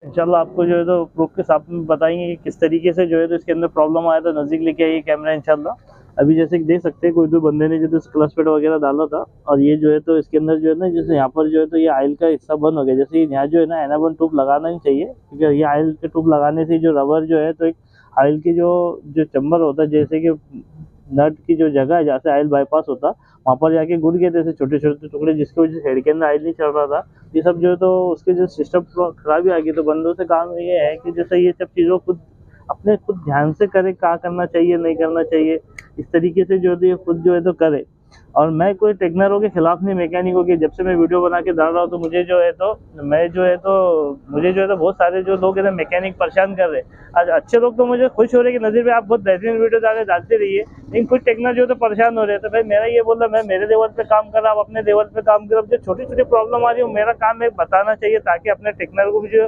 इंशाल्लाह आपको जो है तो प्रूफ के साथ में बताएंगे कि किस तरीके से जो है तो इसके अंदर प्रॉब्लम आया था, नज़दीक लेके आइए कैमरा इंशाल्लाह। अभी जैसे कि देख सकते हैं कोई तो बंदे ने जो तो क्लच पेड वगैरह डाला था, और ये जो है तो इसके अंदर जो है ना, जैसे यहाँ पर जो है तो ये आयल का हिस्सा बंद हो गया। जैसे यहाँ जो है ना एनाबन ट्यूब लगाना नहीं चाहिए, क्योंकि ये आयल के ट्यूब लगाने से जो रबर जो है तो एक आयल की जो जो चैम्बर होता है, जैसे कि नट की जो जगह है जहाँ से आयल बाईपास होता, वहाँ पर जाके घुल गए थे छोटे छोटे टुकड़े, जिसकी वजह से हेड के अंदर आयल नहीं चल रहा था। ये सब जो है तो उसके जो सिस्टम खराबी आ गई। तो बंदों से काम ये है कि जैसे ये सब चीज़ों को खुद ध्यान से करे, क्या करना चाहिए नहीं करना चाहिए, इस तरीके से जो है ये खुद जो है तो करे। और मैं कोई टेक्नरों के खिलाफ नहीं, मैकेनिकों के। जब से मैं वीडियो बना के डाल रहा हूँ तो मुझे जो है तो बहुत सारे जो लोग है ना मैकेनिक परेशान कर रहे हैं। आज अच्छे लोग तो मुझे खुश हो रहे हैं कि नज़ीर भाई आप बहुत बेहतरीन वीडियो डालते रहिए, लेकिन कुछ टेक्नर जो तो परेशान हो रहे हैं। तो भाई मेरा ये बोलना, मैं मेरे लेवल पे काम कर रहा हूँ, आप अपने लेवल पे काम करो। जो छोटी छोटी प्रॉब्लम आ रही है मेरा काम है बताना चाहिए, ताकि अपने टेक्नर को भी जो